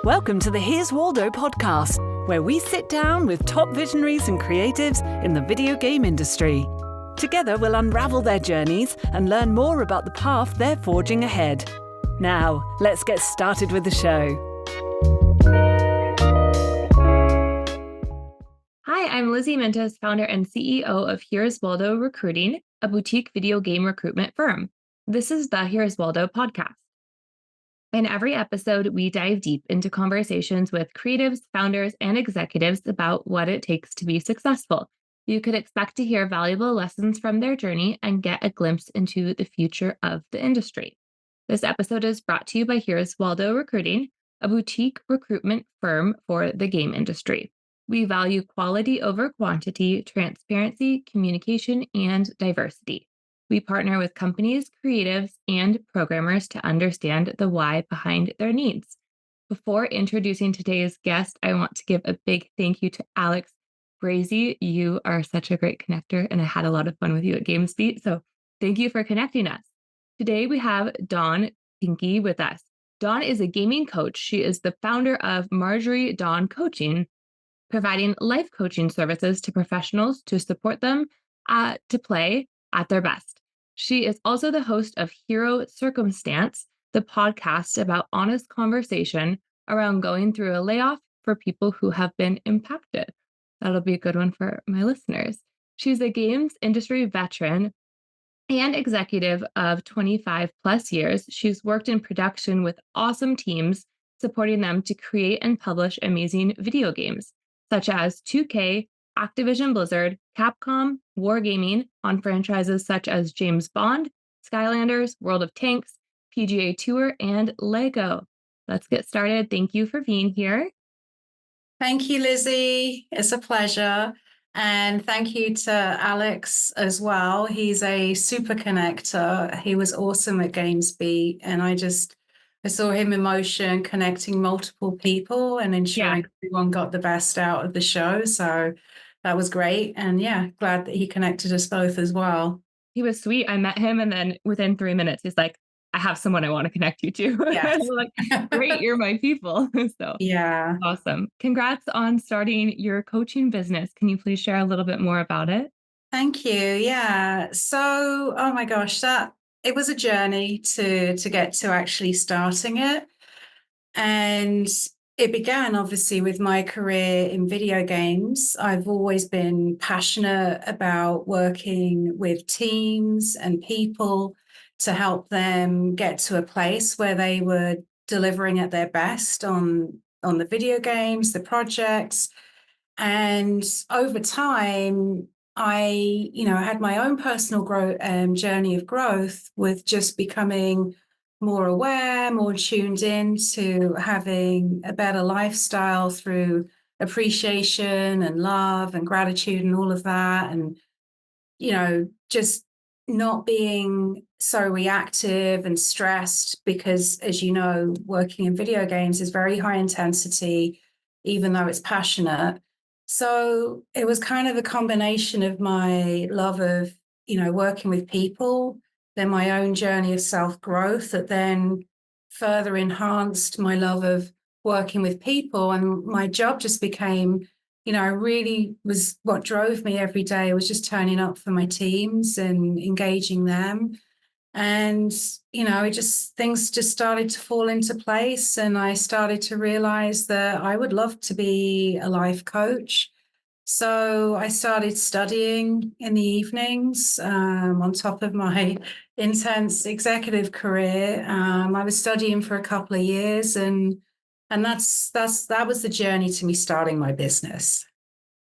Welcome to the Here's Waldo podcast, where we sit down with top visionaries and creatives in the video game industry. Together, we'll unravel their journeys and learn more about the path they're forging ahead. Now, let's get started with the show. Hi, I'm Lizzie Mentos, founder and CEO of Here's Waldo Recruiting, a boutique video game recruitment firm. This is the Here's Waldo podcast. In every episode, we dive deep into conversations with creatives, founders, and executives about what it takes to be successful. You could expect to hear valuable lessons from their journey and get a glimpse into the future of the industry. This episode is brought to you by Here's Waldo Recruiting, a boutique recruitment firm for the game industry. We value quality over quantity, transparency, communication, and diversity. We partner with companies, creatives, and programmers to understand the why behind their needs. Before introducing today's guest, I want to give a big thank you to Alex Brazy. You are such a great connector, and I had a lot of fun with you at GamesBeat, so thank you for connecting us. Today, we have Dawn Pinkney with us. Dawn is a gaming coach. She is the founder of Marjorie Dawn Coaching, providing life coaching services to professionals to support them to play at their best. She is also the host of Hero Circumstance, the podcast about honest conversation around going through a layoff for people who have been impacted. That'll be a good one for my listeners. She's a games industry veteran and executive of 25 plus years. She's worked in production with awesome teams, supporting them to create and publish amazing video games, such as 2K, Activision Blizzard, Capcom, Wargaming, on franchises such as James Bond, Skylanders, World of Tanks, PGA Tour, and Lego. Let's get started. Thank you for being here. Thank you, Lizzie. It's a pleasure. And thank you to Alex as well. He's a super connector. He was awesome at GamesBeat, and I saw him in motion, connecting multiple people and ensuring everyone got the best out of the show. So that was great. And glad that he connected us both as well. He was sweet. I met him, and then within 3 minutes, he's like, I have someone I want to connect you to. Yes. I'm like, great, you're my people. So yeah. Awesome. Congrats on starting your coaching business. Can you please share a little bit more about it? Thank you. Yeah. So, oh my gosh, it was a journey to get to actually starting it. And it began obviously with my career in video games. I've always been passionate about working with teams and people to help them get to a place where they were delivering at their best on the video games, the projects. And over time, I had my own personal journey of growth with just becoming more aware, more tuned in to having a better lifestyle through appreciation and love and gratitude and all of that. And, just not being so reactive and stressed because, as you know, working in video games is very high intensity, even though it's passionate. So it was kind of a combination of my love of, working with people, then my own journey of self-growth that then further enhanced my love of working with people. And my job just became, really was what drove me every day. I was just turning up for my teams and engaging them. And, things just started to fall into place. And I started to realize that I would love to be a life coach. So I started studying in the evenings on top of my intense executive career. I was studying for a couple of years, and that was the journey to me starting my business.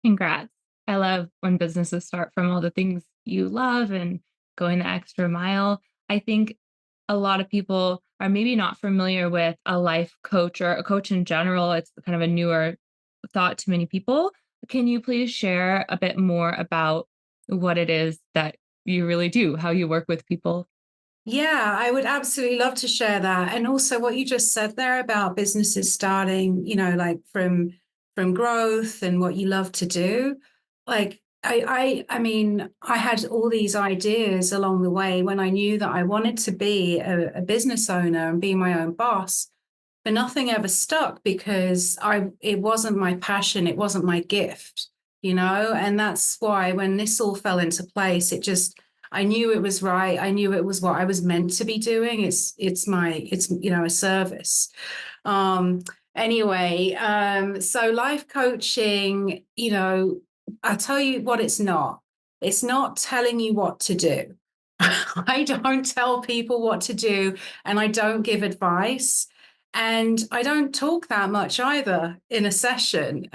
Congrats. I love when businesses start from all the things you love and going the extra mile. I think a lot of people are maybe not familiar with a life coach or a coach in general. It's kind of a newer thought to many people. Can you please share a bit more about what it is that you really do, how you work with people? Yeah, I would absolutely love to share that. And also what you just said there about businesses starting, like from growth and what you love to do. Like I mean, I had all these ideas along the way when I knew that I wanted to be a business owner and be my own boss. but nothing ever stuck because it wasn't my passion, it wasn't my gift, and that's why when this all fell into place, I knew it was right. I knew it was what I was meant to be doing. It's a service. Anyway, so life coaching, I'll tell you what it's not. It's not telling you what to do. I don't tell people what to do, and I don't give advice. And I don't talk that much either in a session,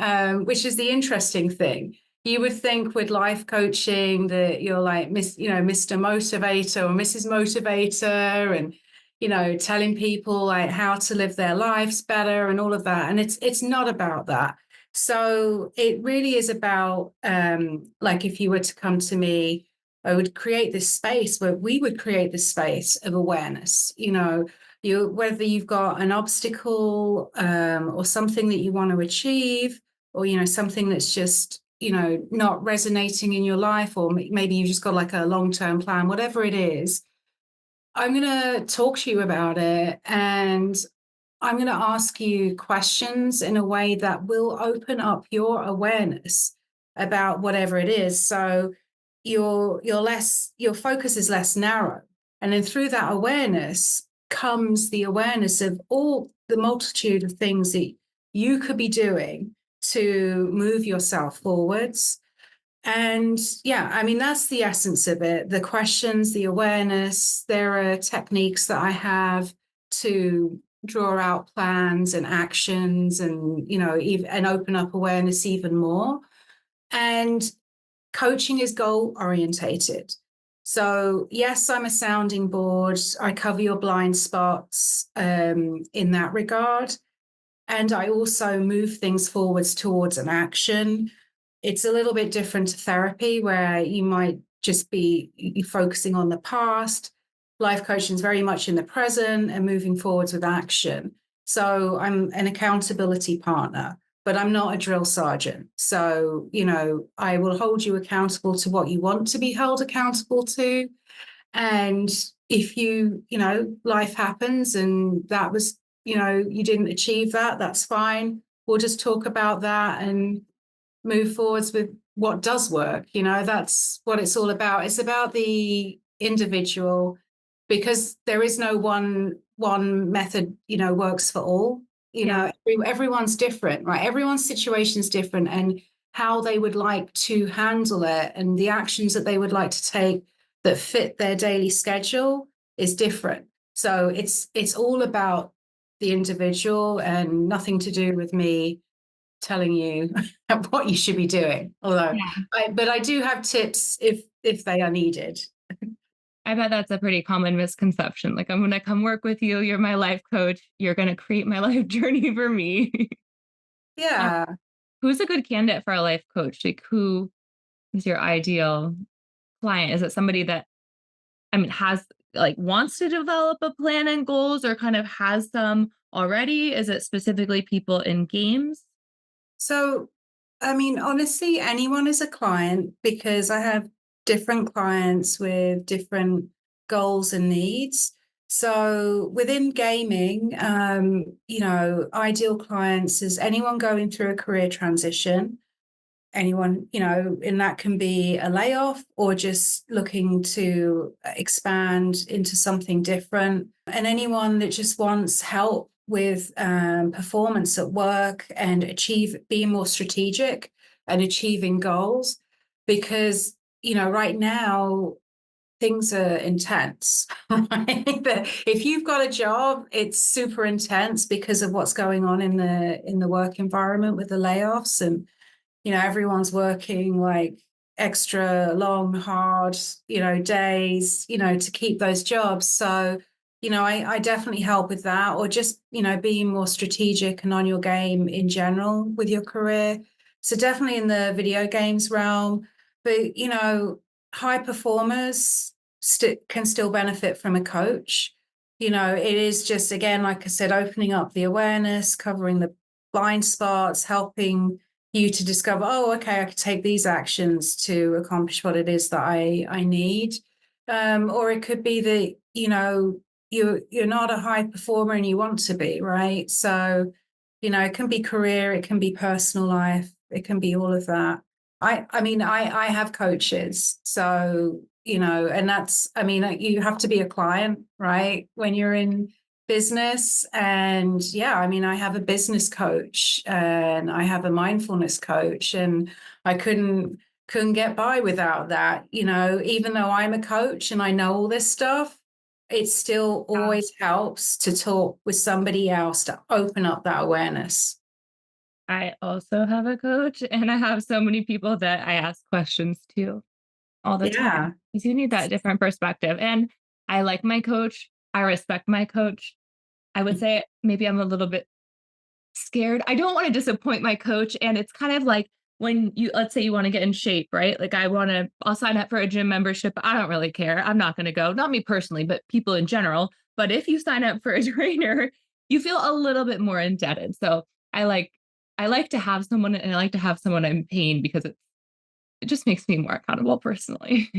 which is the interesting thing. You would think with life coaching that you're like Mr. Motivator or Mrs. Motivator, and telling people like how to live their lives better and all of that. And it's not about that. So it really is about like if you were to come to me, I would create this space where we would create this space of awareness, whether you've got an obstacle or something that you want to achieve, or, something that's just, not resonating in your life, or maybe you've just got like a long-term plan, whatever it is. I'm going to talk to you about it, and I'm going to ask you questions in a way that will open up your awareness about whatever it is. So your focus is less narrow. And then through that awareness comes the awareness of all the multitude of things that you could be doing to move yourself forwards. And yeah, I mean, that's the essence of it. The questions, the awareness, there are techniques that I have to draw out plans and actions and, and open up awareness even more. And coaching is goal orientated. So yes, I'm a sounding board. I cover your blind spots in that regard. And I also move things forwards towards an action. It's a little bit different to therapy, where you might just be focusing on the past. Life coaching is very much in the present and moving forwards with action. So I'm an accountability partner, but I'm not a drill sergeant. So, I will hold you accountable to what you want to be held accountable to. And if life happens and that was, you didn't achieve that, that's fine. We'll just talk about that and move forwards with what does work. That's what it's all about. It's about the individual, because there is no one method, works for all. Everyone's different, right? Everyone's situation is different, and how they would like to handle it and the actions that they would like to take that fit their daily schedule is different. So it's all about the individual and nothing to do with me telling you what you should be doing. Although, but I do have tips if they are needed. I bet that's a pretty common misconception. Like, I'm going to come work with you. You're my life coach. You're going to create my life journey for me. Yeah. Who's a good candidate for a life coach? Like, who is your ideal client? Is it somebody that, has wants to develop a plan and goals, or kind of has them already? Is it specifically people in games? So, honestly, anyone is a client, because I have different clients with different goals and needs. So within gaming, ideal clients is anyone going through a career transition, anyone, and that can be a layoff or just looking to expand into something different, and anyone that just wants help with performance at work and being more strategic and achieving goals. Because, right now things are intense, right? If you've got a job, it's super intense because of what's going on in the work environment with the layoffs, and everyone's working like extra long, hard, days, to keep those jobs. So, I definitely help with that, or just, being more strategic and on your game in general with your career. So definitely in the video games realm, but, high performers can still benefit from a coach. It is just, again, like I said, opening up the awareness, covering the blind spots, helping you to discover, oh, okay, I could take these actions to accomplish what it is that I need. Or it could be that, you're not a high performer and you want to be, right? So, it can be career, it can be personal life, it can be all of that. I mean, I have coaches, so, and that's, I mean, you have to be a client, right? When you're in business. And yeah, I mean, I have a business coach and I have a mindfulness coach, and I couldn't get by without that. Even though I'm a coach and I know all this stuff, it still always helps to talk with somebody else to open up that awareness. I also have a coach, and I have so many people that I ask questions to all the Yeah. time because you need that different perspective. And I like my coach. I respect my coach. I would say maybe I'm a little bit scared. I don't want to disappoint my coach. And it's kind of like when let's say you want to get in shape, right? Like I'll sign up for a gym membership. I don't really care. I'm not going to go, not me personally, but people in general. But if you sign up for a trainer, you feel a little bit more indebted. So I like, I like to have someone, and I like to have someone I'm paying because it just makes me more accountable personally.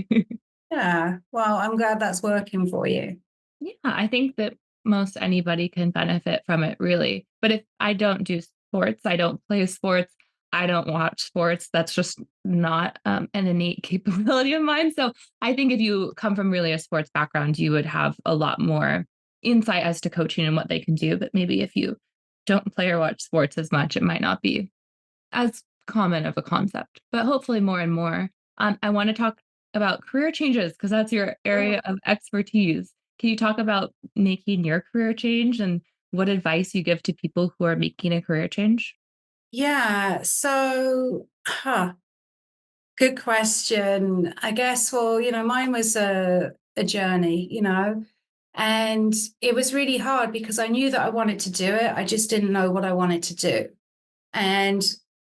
Yeah. Well, I'm glad that's working for you. Yeah, I think that most anybody can benefit from it, really. But if I don't do sports, I don't play sports, I don't watch sports, that's just not an innate capability of mine. So I think if you come from really a sports background, you would have a lot more insight as to coaching and what they can do. But maybe if you don't play or watch sports as much, it might not be as common of a concept, but hopefully more and more. I want to talk about career changes because that's your area of expertise. Can you talk about making your career change and what advice you give to people who are making a career change? Yeah. So, good question. I guess, well, mine was a journey, and it was really hard because I knew that I wanted to do it. I just didn't know what I wanted to do. And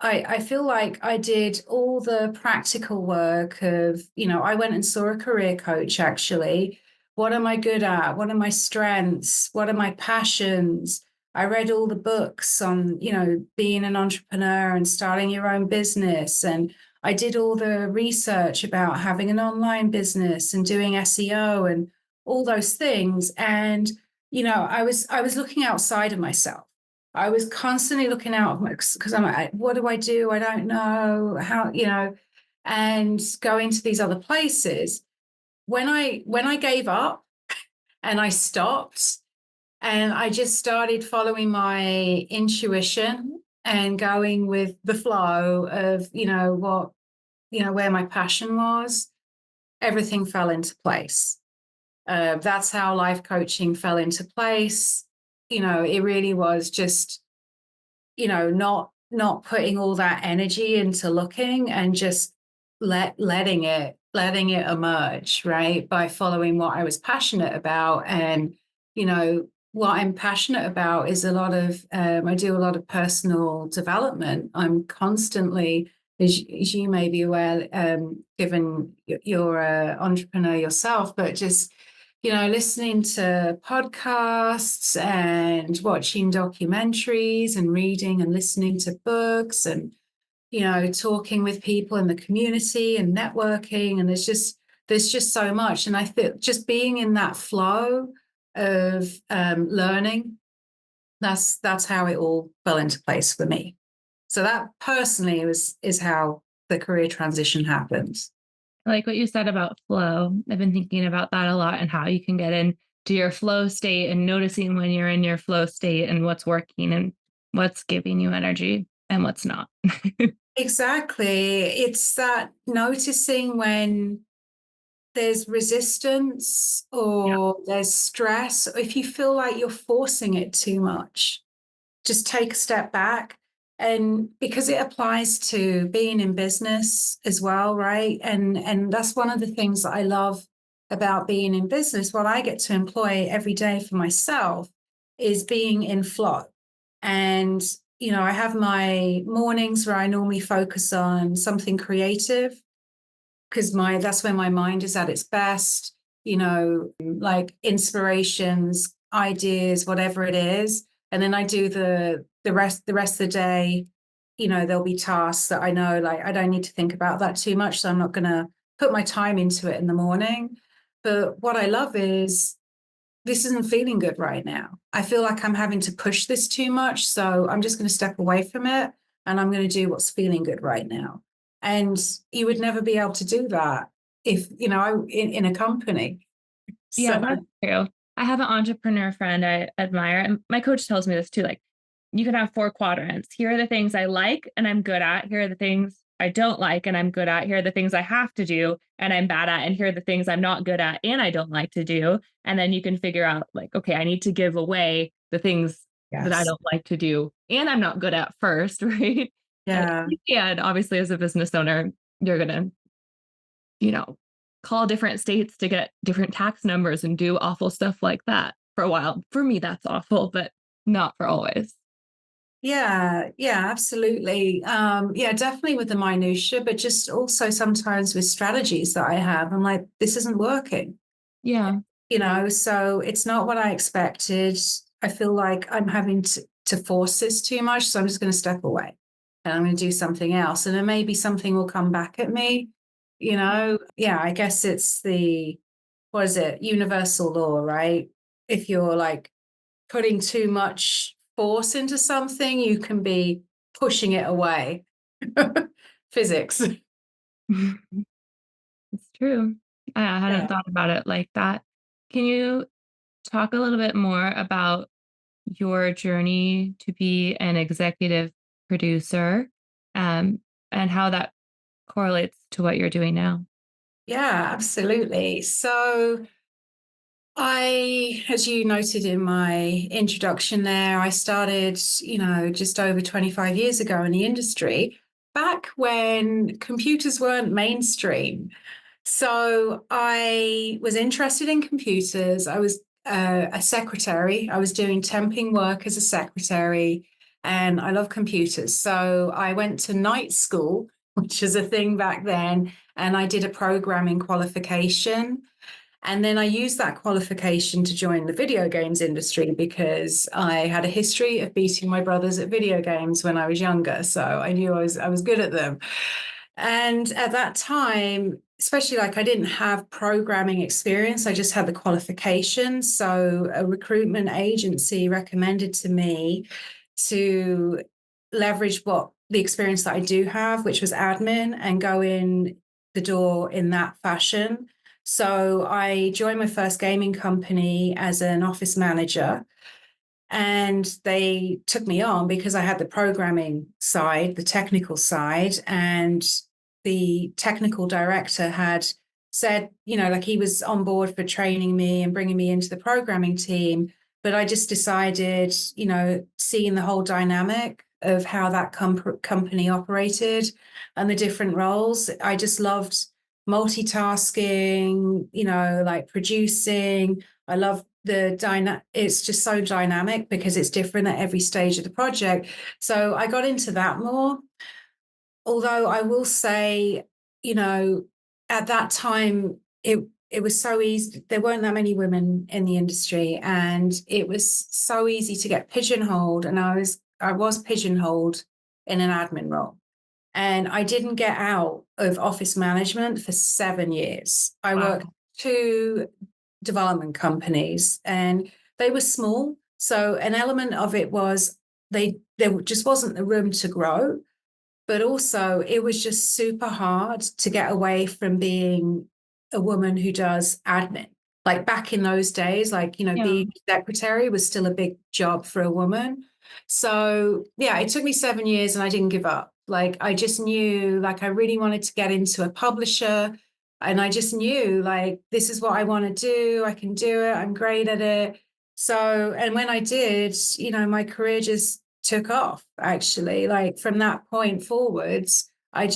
I feel like I did all the practical work of, I went and saw a career coach actually. What am I good at? What are my strengths? What are my passions? I read all the books on, being an entrepreneur and starting your own business. And I did all the research about having an online business and doing SEO and all those things. And, I was looking outside of myself. I was constantly looking out because I'm like, what do I do? I don't know how, and going to these other places. When I gave up and I stopped and I just started following my intuition and going with the flow of, where my passion was, everything fell into place. That's how life coaching fell into place. It really was just not putting all that energy into looking and just letting it emerge, right? By following what I was passionate about. And, what I'm passionate about is I do a lot of personal development. I'm constantly, as you may be aware, given you're an entrepreneur yourself, but just listening to podcasts and watching documentaries and reading and listening to books and, talking with people in the community and networking. And there's just so much. And I think just being in that flow of learning, that's how it all fell into place for me. So that personally is how the career transition happens. I like what you said about flow. I've been thinking about that a lot and how you can get into your flow state and noticing when you're in your flow state and what's working and what's giving you energy and what's not. Exactly. It's that noticing when there's resistance Yeah. or there's stress, or if you feel like you're forcing it too much, just take a step back. And because it applies to being in business as well, right? And that's one of the things that I love about being in business. What I get to employ every day for myself is being in flow. And, I have my mornings where I normally focus on something creative because that's where my mind is at its best, like inspirations, ideas, whatever it is. And then I do the rest of the day, there'll be tasks that I know like I don't need to think about that too much. So I'm not gonna put my time into it in the morning. But what I love is this isn't feeling good right now. I feel like I'm having to push this too much. So I'm just going to step away from it and I'm going to do what's feeling good right now. And you would never be able to do that if, in a company. Yeah, So, that's true. I have an entrepreneur friend I admire, and my coach tells me this too. Like, you can have 4 quadrants. Here are the things I like and I'm good at. Here are the things I don't like and I'm good at. Here are the things I have to do and I'm bad at. And here are the things I'm not good at and I don't like to do. And then you can figure out, like, okay, I need to give away the things that I yes. don't like to do and I'm not good at first, right? And Yeah. you can, obviously, as a business owner, you're going to, you know, call different states to get different tax numbers and do awful stuff like that for a while. For me, that's awful, but not for always. Yeah, yeah, absolutely. Yeah, definitely with the minutia, but just also sometimes with strategies that I have. I'm like, this isn't working, Yeah. so it's not what I expected. I feel like I'm having to force this too much. So I'm just going to step away and I'm going to do something else. And then maybe something will come back at me, Yeah, I guess it's what is it? Universal law, right? If you're like putting too much force into something, you can be pushing it away. Physics. It's true. I hadn't Yeah. thought about it like that. Can you talk a little bit more about your journey to be an executive producer, um, and how that correlates to what you're doing now? Yeah, absolutely. So as you noted in my introduction there, I started, just over 25 years ago in the industry, back when computers weren't mainstream. So I was interested in computers. I was a secretary. I was doing temping work as a secretary, and I love computers. So I went to night school, which is a thing back then, and I did a programming qualification. And then I used that qualification to join the video games industry because I had a history of beating my brothers at video games when I was younger. So I knew I was good at them. And at that time, especially like I didn't have programming experience, I just had the qualification. So a recruitment agency recommended to me to leverage the experience that I do have, which was admin, and go in the door in that fashion. So I joined my first gaming company as an office manager. And they took me on because I had the programming side, the technical side, and the technical director had said, like he was on board for training me and bringing me into the programming team. But I just decided, seeing the whole dynamic of how that company operated and the different roles, I just loved multitasking, like producing. I love it's just so dynamic because it's different at every stage of the project. So I got into that more. Although I will say, at that time it was so easy. There weren't that many women in the industry, and it was so easy to get pigeonholed. And I was pigeonholed in an admin role. And I didn't get out of office management for 7 years. I worked Wow. 2 development companies and they were small. So an element of it was there just wasn't the room to grow, but also it was just super hard to get away from being a woman who does admin. Like back in those days, like, Yeah. being secretary was still a big job for a woman. So yeah, it took me 7 years and I didn't give up. Like I just knew like I really wanted to get into a publisher, and I just knew like this is what I want to do. I can do it. I'm great at it. So, and when I did, my career just took off actually. Like from that point forwards, I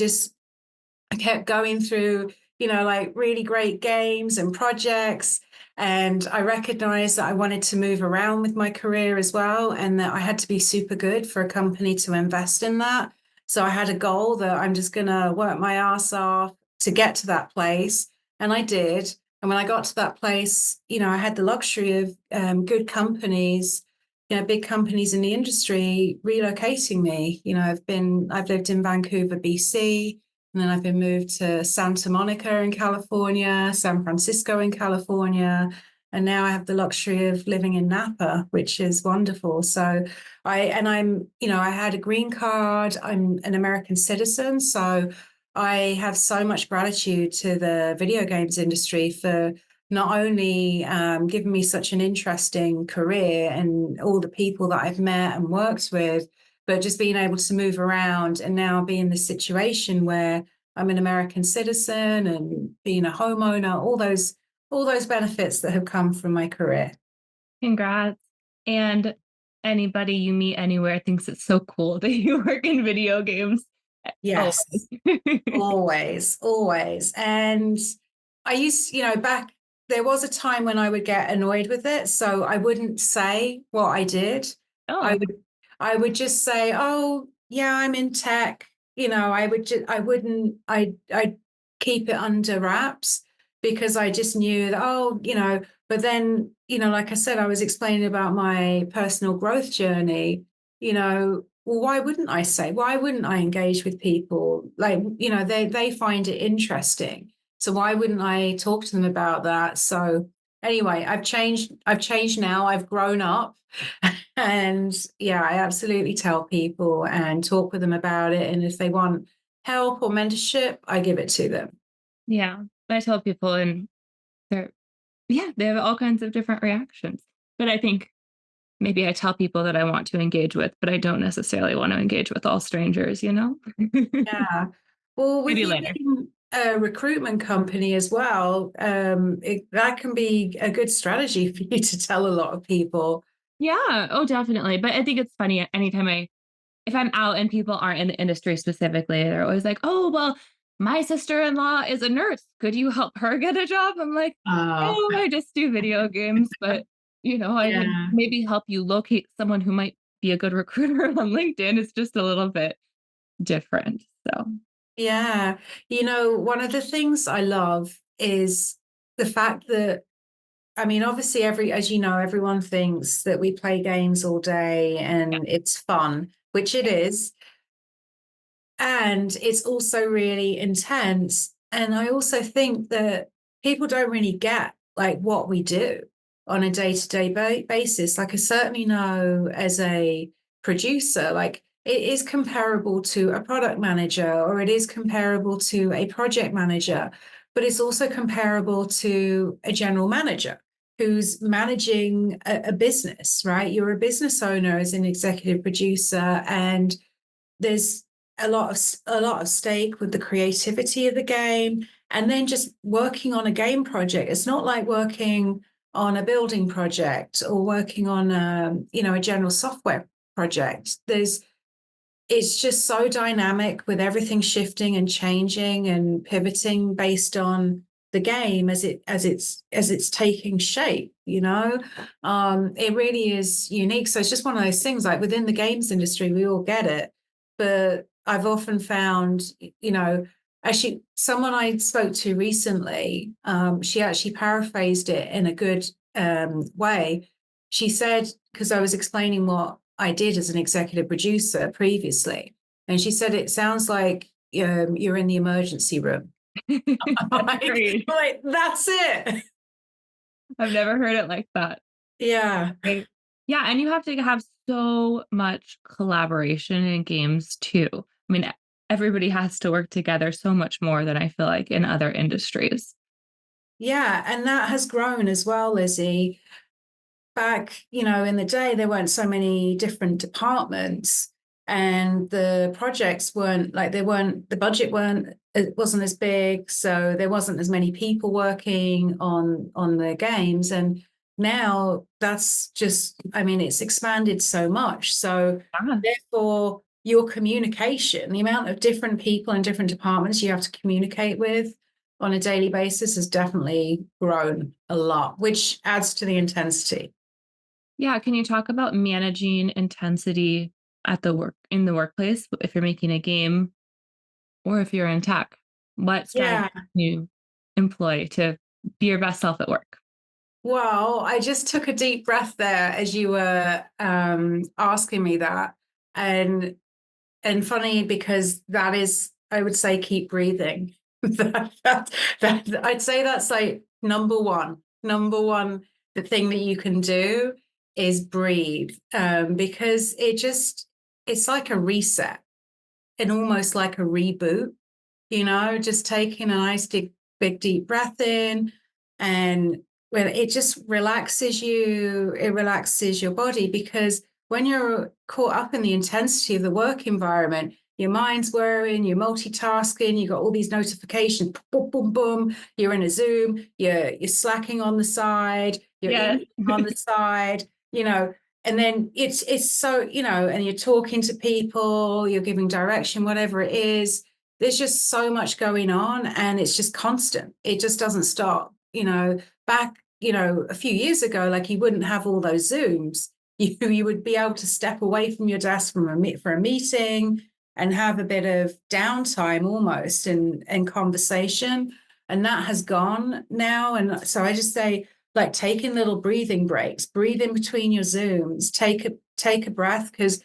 kept going through, like really great games and projects. And I recognized that I wanted to move around with my career as well, and that I had to be super good for a company to invest in that. So I had a goal that I'm just going to work my ass off to get to that place. And I did. And when I got to that place, I had the luxury of good companies, big companies in the industry relocating me. I've lived in Vancouver, BC. And then I've been moved to Santa Monica in California, San Francisco in California, And now I have the luxury of living in Napa, which is wonderful. So I'm, I had a green card. I'm an American citizen. So I have so much gratitude to the video games industry for not only giving me such an interesting career and all the people that I've met and worked with, but just being able to move around and now be in this situation where I'm an American citizen and being a homeowner, all those benefits that have come from my career. Congrats. And anybody you meet anywhere thinks it's so cool that you work in video games. Yes, always, always. And I used, back, there was a time when I would get annoyed with it. So I wouldn't say what I did. I Oh, would, I would just say, oh, yeah, I'm in tech. I'd keep it under wraps because I just knew that, but then, like I said, I was explaining about my personal growth journey, well, why wouldn't I say? Why wouldn't I engage with people? Like, they find it interesting. So why wouldn't I talk to them about that? So anyway, I've changed now. I've grown up. And yeah, I absolutely tell people and talk with them about it. And if they want help or mentorship, I give it to them. yeah. I tell people and they have all kinds of different reactions. But I think maybe I tell people that I want to engage with, but I don't necessarily want to engage with all strangers, Yeah. Well, with Maybe you later. being a recruitment company as well, that can be a good strategy for you to tell a lot of people. Yeah. Oh, definitely. But I think it's funny anytime if I'm out and people aren't in the industry specifically, they're always like, oh, well, my sister-in-law is a nurse. Could you help her get a job? I'm like, Oh, no, I just do video games, but I can yeah. maybe help you locate someone who might be a good recruiter on LinkedIn. It's just a little bit different. So Yeah. One of the things I love is the fact that, I mean, obviously, as you know, everyone thinks that we play games all day yeah. and it's fun, which it is. And it's also really intense. And I also think that people don't really get like what we do on a day-to-day basis. Like I certainly know as a producer, like it is comparable to a product manager or it is comparable to a project manager, but it's also comparable to a general manager who's managing a business, right? You're a business owner as an executive producer, and there's a lot of stake with the creativity of the game, and then just working on a game project. It's not like working on a building project or working on a general software project. It's just so dynamic with everything shifting and changing and pivoting based on the game as it's taking shape. It really is unique. So it's just one of those things, like within the games industry we all get it, but I've often found, actually someone I spoke to recently, she actually paraphrased it in a good way. She said, because I was explaining what I did as an executive producer previously, and she said, it sounds like you're in the emergency room. That's great. like, that's it. I've never heard it like that. Yeah. Right. Yeah, and you have to have so much collaboration in games too. I mean, everybody has to work together so much more than I feel like in other industries. Yeah. And that has grown as well, Lizzie. Back, in the day, there weren't so many different departments, and the projects the budget it wasn't as big, so there wasn't as many people working on the games. And now that's just, I mean, it's expanded so much. So Yeah. therefore, your communication, the amount of different people in different departments you have to communicate with on a daily basis has definitely grown a lot, which adds to the intensity. Yeah, can you talk about managing intensity in the workplace if you're making a game or if you're in tech? What strategy Yeah. can you employ to be your best self at work? Well, I just took a deep breath there as you were asking me that. And funny because that is, I would say, keep breathing. I'd say that's like number one the thing that you can do is breathe, because it's like a reset and almost like a reboot, just taking a nice big deep breath in, and when it just relaxes you, it relaxes your body, because when you're caught up in the intensity of the work environment, your mind's whirring, you're multitasking, you've got all these notifications, boom, boom, boom, you're in a Zoom, you're slacking on the side, you're Yes. eating on the side, and then it's so, and you're talking to people, you're giving direction, whatever it is. There's just so much going on, and it's just constant. It just doesn't stop. Back, a few years ago, like, you wouldn't have all those Zooms. You would be able to step away from your desk for a meeting and have a bit of downtime almost, and conversation. And that has gone now. And so I just say, like, taking little breathing breaks, breathe in between your Zooms, take a breath, because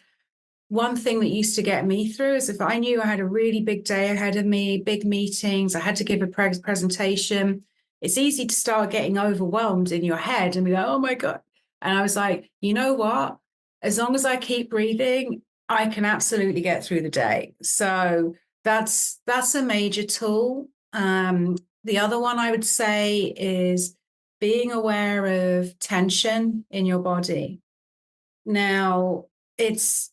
one thing that used to get me through is if I knew I had a really big day ahead of me, big meetings, I had to give a presentation, it's easy to start getting overwhelmed in your head and be like, oh my God. And I was like, you know what? As long as I keep breathing, I can absolutely get through the day. So that's a major tool. The other one I would say is being aware of tension in your body. Now, it's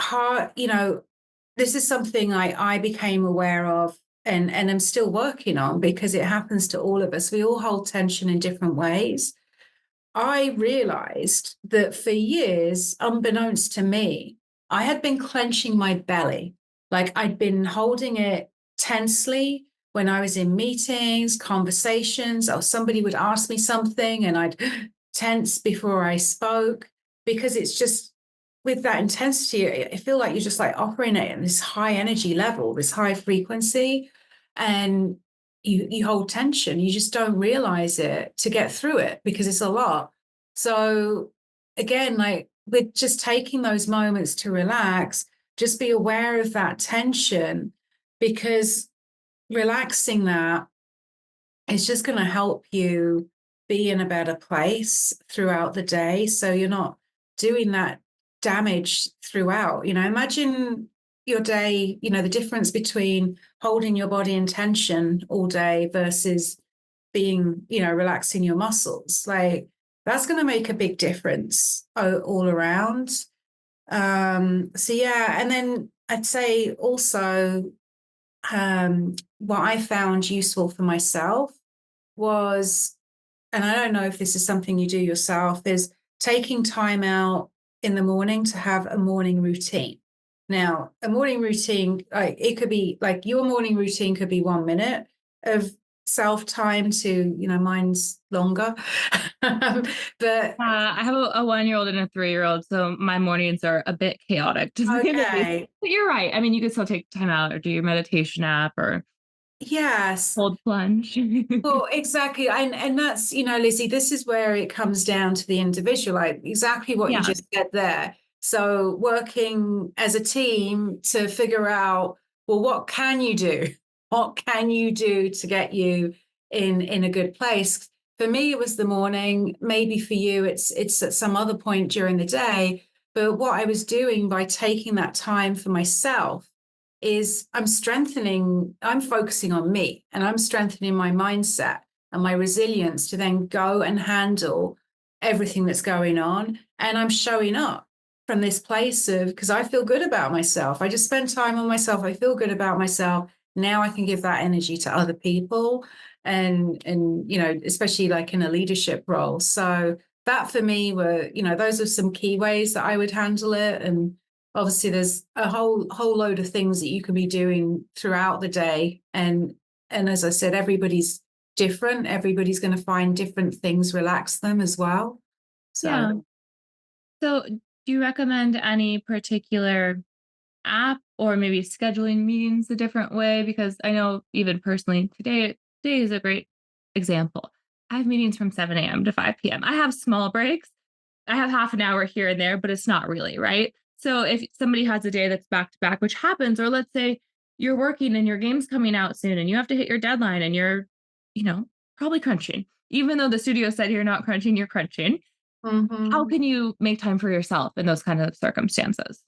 hard, this is something I became aware of, and I'm still working on, because it happens to all of us. We all hold tension in different ways. I realized that for years, unbeknownst to me, I had been clenching my belly. Like, I'd been holding it tensely when I was in meetings, conversations, or somebody would ask me something and I'd tense before I spoke, because it's just, with that intensity, I feel like you're just like operating at this high energy level, this high frequency, and you hold tension. You just don't realize it to get through it, because it's a lot. So again, like, with just taking those moments to relax, just be aware of that tension, because relaxing that is just going to help you be in a better place throughout the day. So you're not doing that damage throughout. Imagine your day, the difference between holding your body in tension all day versus being, relaxing your muscles. Like, that's going to make a big difference all around. So yeah, and then I'd say also, what I found useful for myself was, and I don't know if this is something you do yourself, is taking time out in the morning to have a morning routine. Now, a morning routine, like, it could be like, your morning routine could be 1 minute of self time to, mine's longer. But I have a 1-year-old and a 3-year-old, so my mornings are a bit chaotic, to say the least. okay, But you're right. I mean, you can still take time out or do your meditation app or yes. cold plunge. Well, exactly. And that's, Lizzie, this is where it comes down to the individual, like exactly what you Yeah. just said there. So working as a team to figure out, well, what can you do? What can you do to get you in a good place? For me, it was the morning. Maybe for you, it's at some other point during the day. But what I was doing by taking that time for myself is I'm focusing on me, and I'm strengthening my mindset and my resilience to then go and handle everything that's going on. And I'm showing up from this place of, because I feel good about myself. I just spend time on myself. I feel good about myself. Now I can give that energy to other people, and especially like in a leadership role. So that for me were, those are some key ways that I would handle it. And obviously there's a whole load of things that you can be doing throughout the day, and as I said, everybody's different. Everybody's going to find different things relax them as well. So Yeah. So do you recommend any particular app or maybe scheduling meetings a different way? Because I know, even personally, today is a great example. I have meetings from 7 a.m. to 5 p.m. I have small breaks. I have half an hour here and there, but it's not really, right? So if somebody has a day that's back to back, which happens, or let's say you're working and your game's coming out soon and you have to hit your deadline and you're, probably crunching. even though the studio said you're not crunching, you're crunching. How can you make time for yourself in those kind of circumstances?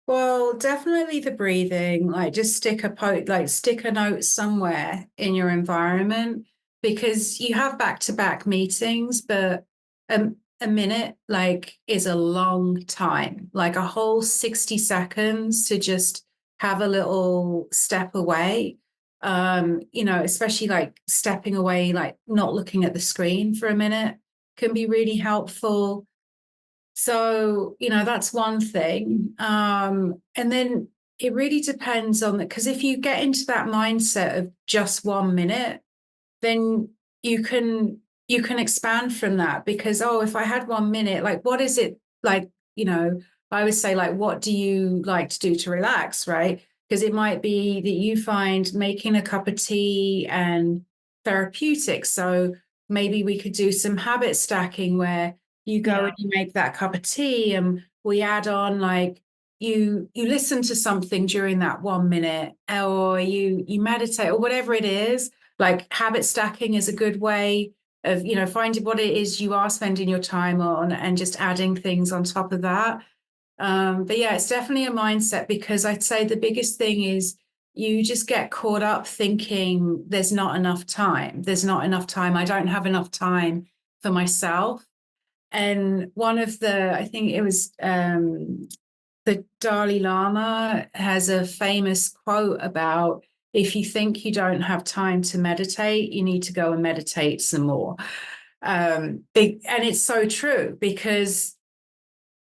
Well, definitely the breathing, like just stick a note somewhere in your environment, because you have back-to-back meetings, but a minute like is a long time, like a whole 60 seconds to just have a little step away. Especially like stepping away, like not looking at the screen for a minute can be really helpful. So, that's one thing. And then it really depends on that, because if you get into that mindset of just 1 minute, then you can expand from that, because, oh, if I had 1 minute, like what is it like, I would say, like, what do you like to do to relax, right? Because it might be that you find making a cup of tea and therapeutic. So maybe we could do some habit stacking where you go and you make that cup of tea, and we add on, like, you listen to something during that 1 minute, or you meditate, or whatever it is. Like, habit stacking is a good way of, finding what it is you are spending your time on and just adding things on top of that. But yeah, it's definitely a mindset, because I'd say the biggest thing is you just get caught up thinking there's not enough time. There's not enough time. I don't have enough time for myself. And I think it was the Dalai Lama has a famous quote about, if you think you don't have time to meditate, you need to go and meditate some more. And it's so true, because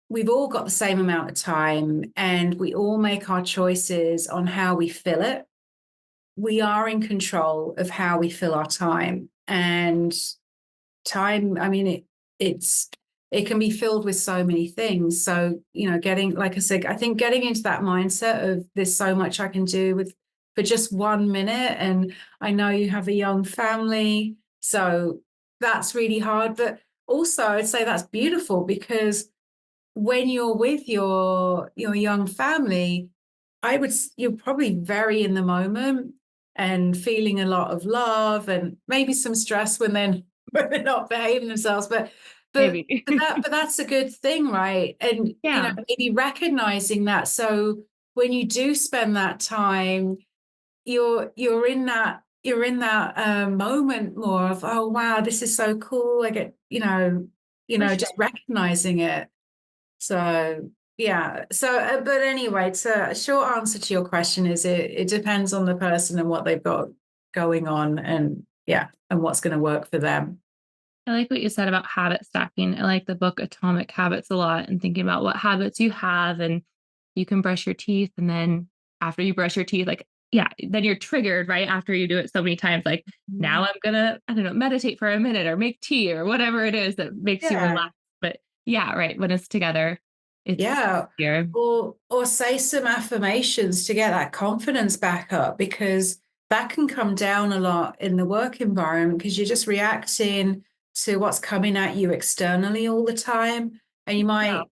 we've all got the same amount of time, and we all make our choices on how we fill it. We are in control of how we fill our time. And time, I mean, it can be filled with so many things. So, getting, like I said, I think getting into that mindset of there's so much I can do for just 1 minute. And I know you have a young family, so that's really hard. But also I'd say that's beautiful, because when you're with your young family, you're probably very in the moment and feeling a lot of love, and maybe some stress when they're not behaving themselves. Maybe. But that's a good thing, right? And Yeah. maybe recognizing that. So when you do spend that time, you're in that moment more of, oh wow, this is so cool. I get, just recognizing it. So yeah. So, but anyway, a short answer to your question is, it depends on the person and what they've got going on, and yeah, and what's going to work for them. I like what you said about habit stacking. I like the book Atomic Habits a lot, and thinking about what habits you have, and you can brush your teeth. And then after you brush your teeth, like, yeah, then you're triggered, right? After you do it so many times, like, now I'm gonna, I don't know, meditate for a minute or make tea or whatever it is that makes you Yeah. relax. But yeah, right. When it's together, it's Yeah. easier. Or say some affirmations to get that confidence back up, because that can come down a lot in the work environment, because you're just reacting to what's coming at you externally all the time. And you Yeah. might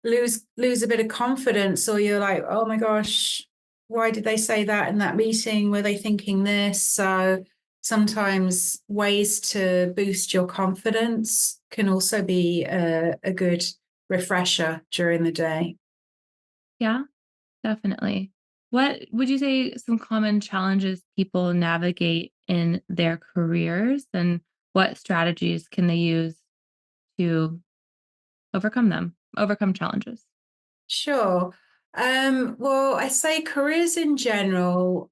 lose a bit of confidence, or you're like, oh my gosh, why did they say that in that meeting? Were they thinking this? So sometimes ways to boost your confidence can also be a good refresher during the day. Yeah, definitely. What would you say some common challenges people navigate in their careers, and what strategies can they use to overcome them, overcome challenges? Sure. Well, I say careers in general,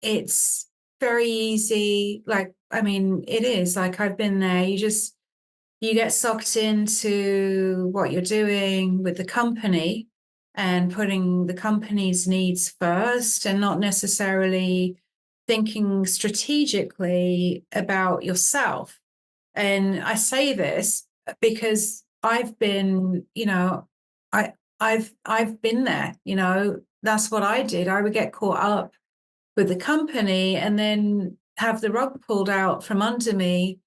it's very easy. Like, I mean, it is, like, I've been there. You get sucked into what you're doing with the company, and putting the company's needs first, and not necessarily thinking strategically about yourself. And I say this because I've been, I've been there, that's what I did. I would get caught up with the company, and then have the rug pulled out from under me,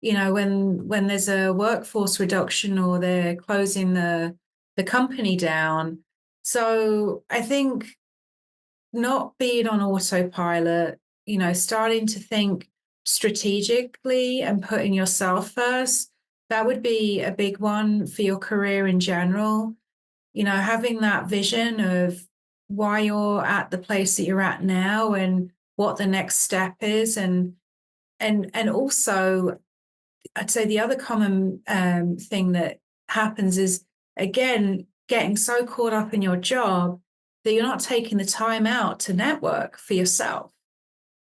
when there's a workforce reduction, or they're closing the company down. So I think not being on autopilot, starting to think, strategically and putting yourself first, that would be a big one for your career in general. You know, having that vision of why you're at the place that you're at now and what the next step is. And also, I'd say the other common thing that happens is, again, getting so caught up in your job that you're not taking the time out to network for yourself.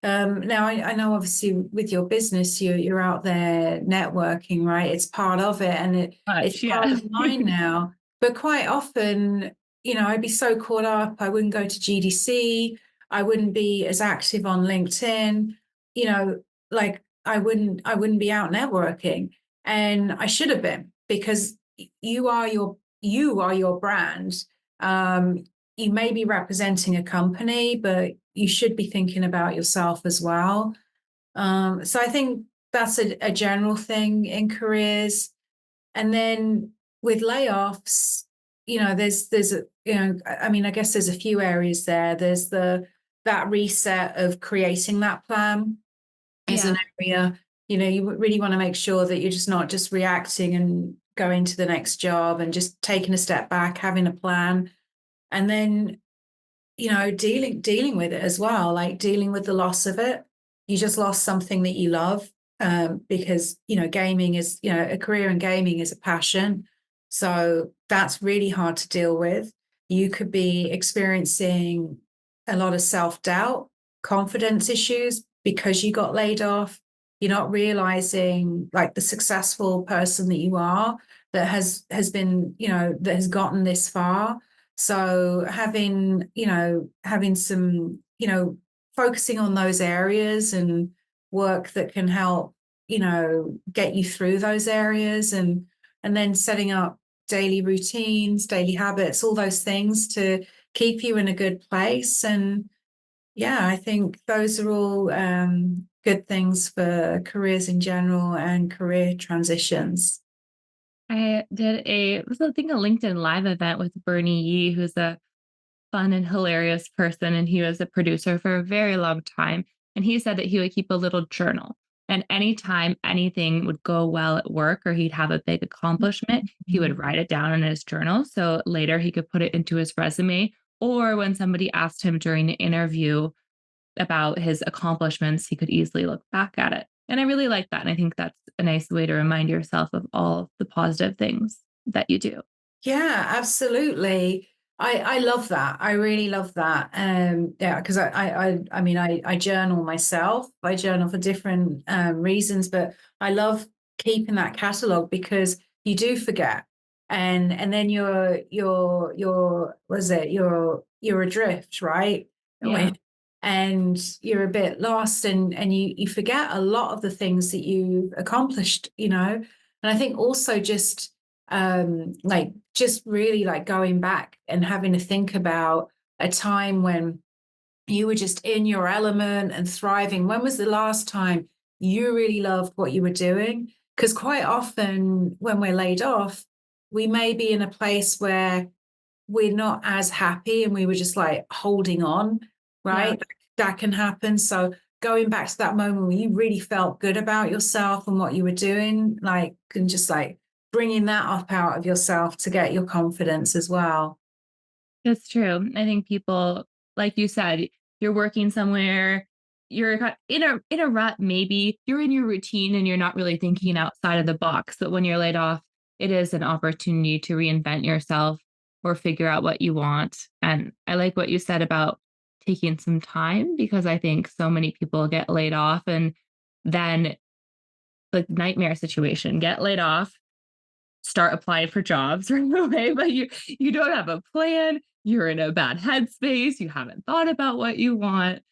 Now, I know obviously with your business, you're out there networking, right? It's part of it, and it's part of mine now. But quite often, you know, I'd be so caught up, I wouldn't go to GDC, I wouldn't be as active on LinkedIn, you know, like I wouldn't be out networking, and I should have been, because you are your brand. You may be representing a company, but you should be thinking about yourself as well. So I think that's a general thing in careers. And then with layoffs, you know, there's a, you know, I mean, I guess there's a few areas there. There's that reset of creating that plan is an area. You know, you really want to make sure that you're just not just reacting and going to the next job, and just taking a step back, having a plan. And then, you know, dealing with it as well, like dealing with the loss of it. You just lost something that you love, because, you know, gaming is, you know, a career in gaming is a passion. So that's really hard to deal with. You could be experiencing a lot of self-doubt, confidence issues because you got laid off. You're not realizing, like, the successful person that you are, that has been, you know, that has gotten this far. So having some, you know, focusing on those areas and work that can help, you know, get you through those areas, and then setting up daily routines, daily habits, all those things to keep you in a good place. And yeah, I think those are all good things for careers in general and career transitions. I did a LinkedIn Live event with Bernie Yee, who's a fun and hilarious person. And he was a producer for a very long time. And he said that he would keep a little journal. And anytime anything would go well at work or he'd have a big accomplishment, he would write it down in his journal. So later he could put it into his resume. Or when somebody asked him during an interview about his accomplishments, he could easily look back at it. And I really like that. And I think that's a nice way to remind yourself of all the positive things that you do. Yeah, absolutely. I love that. I really love that. Yeah, because I mean, I journal myself. I journal for different reasons, but I love keeping that catalog, because you do forget, and then you're was it you're adrift, right? Yeah. And you're a bit lost, and you forget a lot of the things that you've accomplished, you know. And I think also just like just really like going back and having to think about a time when you were just in your element and thriving. When was the last time you really loved what you were doing? Because quite often when we're laid off, we may be in a place where we're not as happy and we were just like holding on, Yeah. right? That can happen. So going back to that moment when you really felt good about yourself and what you were doing, like, and just like bringing that up out of yourself to get your confidence as well. That's true. I think people, like you said, you're working somewhere, you're in a rut, maybe you're in your routine and you're not really thinking outside of the box. But when you're laid off, it is an opportunity to reinvent yourself or figure out what you want. And I like what you said about taking some time, because I think so many people get laid off and then the nightmare situation, get laid off, start applying for jobs right away, but you don't have a plan. You're in a bad headspace. You haven't thought about what you want.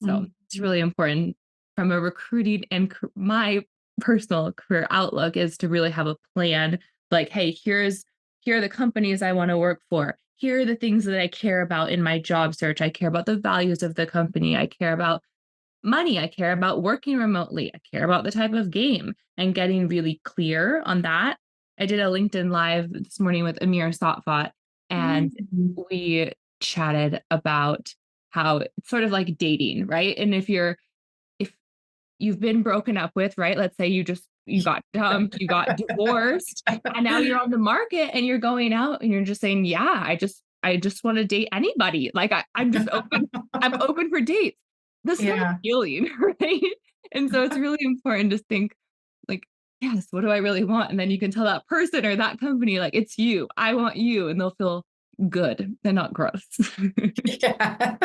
So Mm. it's really important from a recruiting and my personal career outlook is to really have a plan. Like, hey, here are the companies I want to work for. Here are the things that I care about in my job search. I care about the values of the company. I care about money. I care about working remotely. I care about the type of game, and getting really clear on that. I did a LinkedIn Live this morning with Amir Satvat, and Mm. we chatted about how it's sort of like dating, right? And if you've been broken up with, right? Let's say you got dumped, you got divorced, and now you're on the market and you're going out and you're just saying, yeah, I just want to date anybody. Like I'm just open, I'm open for dates. This is not Yeah. healing, right? And so it's really important to think like, yes, what do I really want? And then you can tell that person or that company, like, it's you, I want you, and they'll feel good and not gross. Yeah,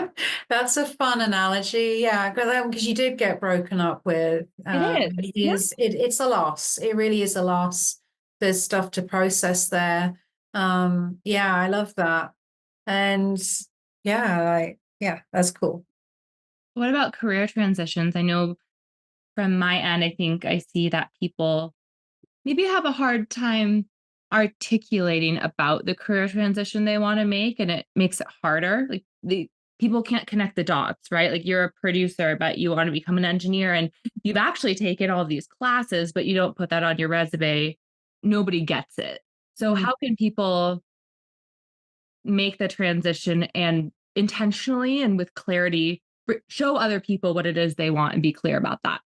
that's a fun analogy. Yeah, because you did get broken up with. It is. Yeah. It's a loss. It really is a loss. There's stuff to process there. Yeah, I love that. And yeah, that's cool. What about career transitions? I know from my end, I think I see that people maybe have a hard time articulating about the career transition they want to make, and it makes it harder. Like the people can't connect the dots, right? Like you're a producer, but you want to become an engineer and you've actually taken all these classes, but you don't put that on your resume. Nobody gets it. So Mm. how can people make the transition and intentionally and with clarity show other people what it is they want and be clear about that?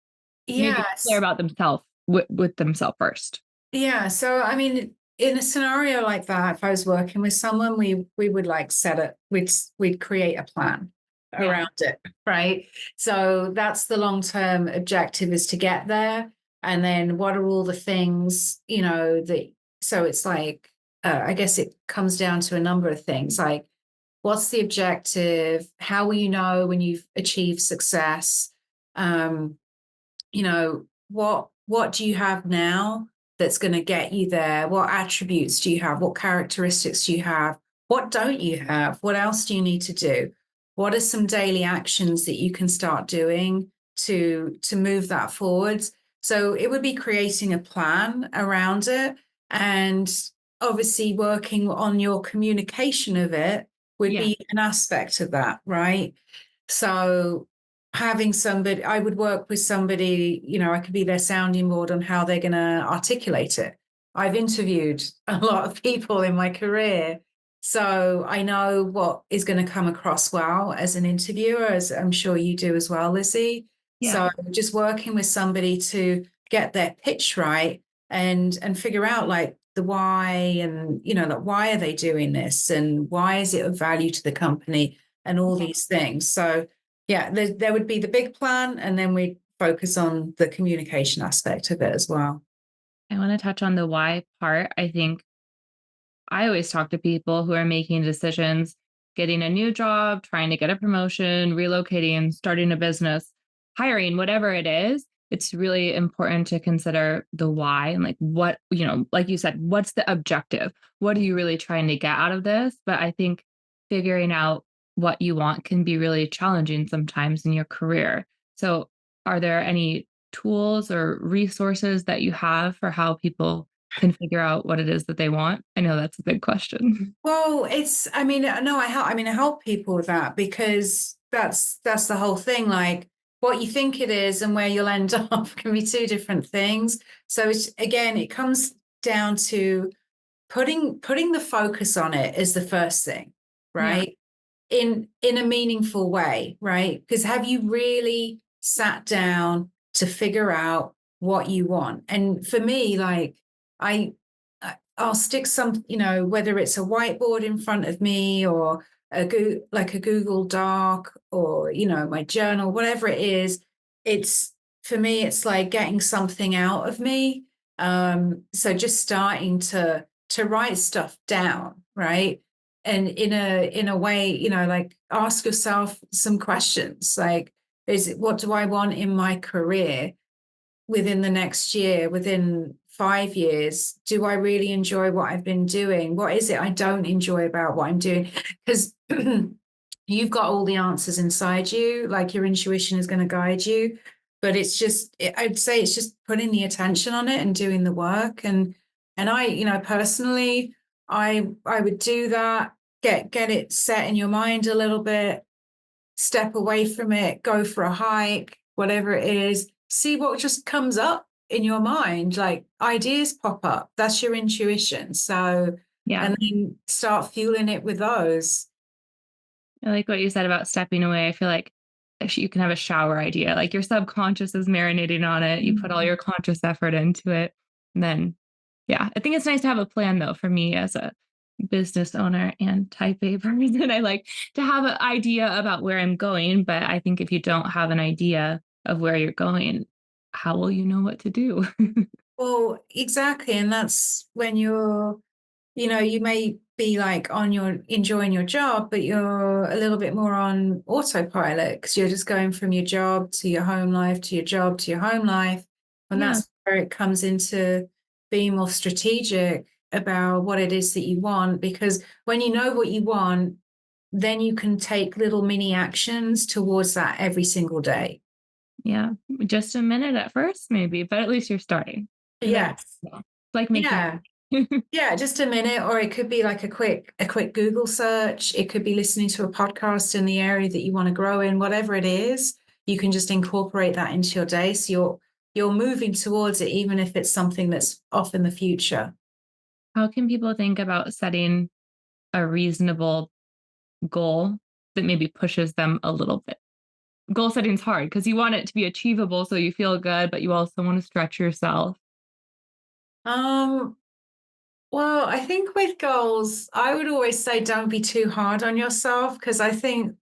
Maybe clear Yes. about themselves with themselves first. Yeah. So, I mean, in a scenario like that, if I was working with someone, we would like set it, we'd create a plan Yeah. around it, right? So that's the long-term objective, is to get there. And then what are all the things, that, so it's like, I guess it comes down to a number of things, like what's the objective? How will you know when you've achieved success? Um, what do you have now that's going to get you there? What attributes do you have? What characteristics do you have? What don't you have? What else do you need to do? What are some daily actions that you can start doing to move that forward? So it would be creating a plan around it, and obviously working on your communication of it would Yeah. be an aspect of that, right? So having somebody, I would work with somebody, I could be their sounding board on how they're going to articulate it. I've interviewed a lot of people in my career, so I know what is going to come across well as an interviewer, as I'm sure you do as well, Lizzie. Yeah. So just working with somebody to get their pitch right, and figure out like the why, and like why are they doing this, and why is it of value to the company, and all these things. So yeah, there would be the big plan, and then we focus on the communication aspect of it as well. I want to touch on the why part. I think I always talk to people who are making decisions, getting a new job, trying to get a promotion, relocating, starting a business, hiring, whatever it is. It's really important to consider the why and like what, like you said, what's the objective? What are you really trying to get out of this? But I think figuring out what you want can be really challenging sometimes in your career. So, are there any tools or resources that you have for how people can figure out what it is that they want? I know that's a big question. Well, I mean, no, I help people with that, because that's the whole thing. Like what you think it is and where you'll end up can be two different things. So it comes down to putting the focus on it is the first thing, Yeah. right? In a meaningful way, right? Because have you really sat down to figure out what you want? And for me, like I I'll stick some, whether it's a whiteboard in front of me, or like a Google Doc, or my journal, whatever it is. It's For me, it's like getting something out of me. So just starting to write stuff down, right? And in a way, like ask yourself some questions, like, what do I want in my career within the next year, within 5 years? Do I really enjoy what I've been doing? What is it I don't enjoy about what I'm doing? Because you've got all the answers inside you, like your intuition is going to guide you. But I'd say it's just putting the attention on it and doing the work. And I, personally, I would do that, get it set in your mind a little bit, step away from it, go for a hike, whatever it is, see what just comes up in your mind. Like ideas pop up. That's your intuition. So, Yeah. and then start fueling it with those. I like what you said about stepping away. I feel like actually, you can have a shower idea. Like your subconscious is marinating on it. You put all your conscious effort into it. And then, yeah, I think it's nice to have a plan though, for me as a business owner and type A person. I like to have an idea about where I'm going. But I think if you don't have an idea of where you're going, how will you know what to do? Well, exactly. And that's when you may be like enjoying your job, but you're a little bit more on autopilot because you're just going from your job to your home life to your job to your home life. And Yeah. that's where it comes into being more strategic about what it is that you want. Because when you know what you want, then you can take little mini actions towards that every single day. Yeah. Just a minute at first, maybe, but at least you're starting. And then, Yes. yeah, like making. Yeah. Yeah, just a minute, or it could be like a quick Google search. It could be listening to a podcast in the area that you want to grow in, whatever it is. You can just incorporate that into your day. So you're moving towards it, even if it's something that's off in the future. How can people think about setting a reasonable goal that maybe pushes them a little bit? Goal setting is hard because you want it to be achievable so you feel good, but you also want to stretch yourself. Um, well, I think with goals, I would always say don't be too hard on yourself because I mean,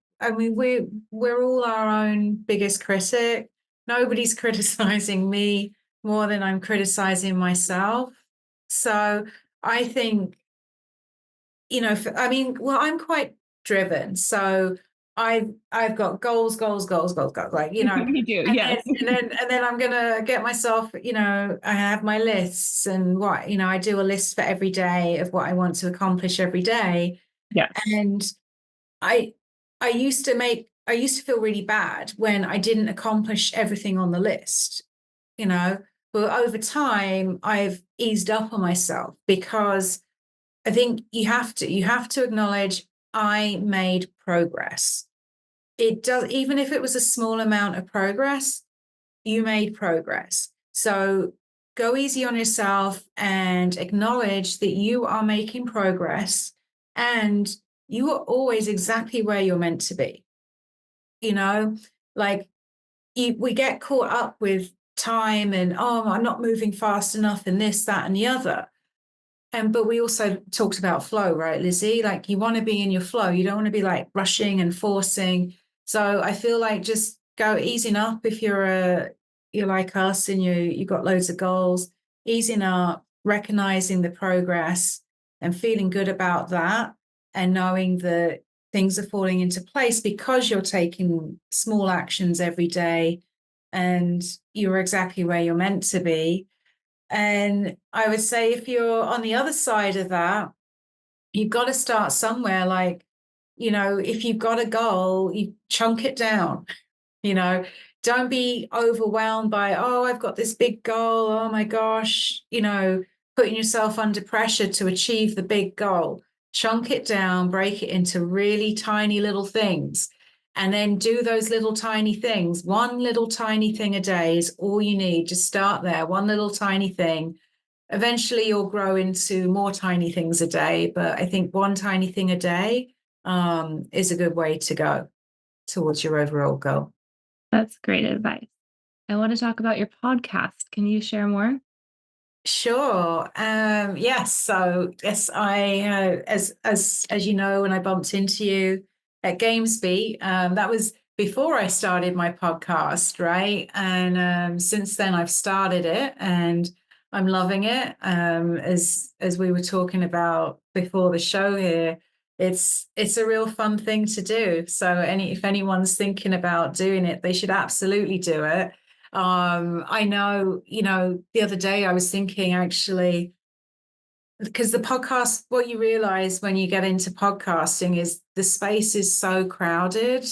we're all our own biggest critic. Nobody's criticizing me more than I'm criticizing myself. So I think, I mean, well, I'm quite driven. So I've got goals, goals, goals, goals, goals, like, You do, yes. and then I'm gonna get myself, I have my lists and I do a list for every day of what I want to accomplish every day. Yes. And I I used to feel really bad when I didn't accomplish everything on the list, you know. But over time, I've eased up on myself because I think you have to acknowledge I made progress. It does, even if it was a small amount of progress, you made progress. So go easy on yourself and acknowledge that you are making progress and you are always exactly where you're meant to be. You know, like we get caught up with time and, oh, I'm not moving fast enough in this, that, and the other. But we also talked about flow, right, Lizzie? Like you want to be in your flow. You don't want to be like rushing and forcing. So I feel like just go easing up if you're like us and you got loads of goals, easing up, recognizing the progress and feeling good about that and knowing that things are falling into place because you're taking small actions every day and you're exactly where you're meant to be. And I would say if you're on the other side of that, you've got to start somewhere. Like, if you've got a goal, you chunk it down, you know, don't be overwhelmed by, oh, I've got this big goal. Oh my gosh, putting yourself under pressure to achieve the big goal. Chunk it down, break it into really tiny little things, and then do those little tiny things. One little tiny thing a day is all you need. Just start there, one little tiny thing. Eventually, you'll grow into more tiny things a day. But I think one tiny thing a day is a good way to go towards your overall goal. That's great advice. I want to talk about your podcast. Can you share more? Sure. Yes. So yes, I as you know, when I bumped into you at Gamesbeat, that was before I started my podcast, right? And since then, I've started it, and I'm loving it. As we were talking about before the show here, it's a real fun thing to do. So if anyone's thinking about doing it, they should absolutely do it. I know, the other day I was thinking actually, because the podcast, what you realize when you get into podcasting is the space is so crowded.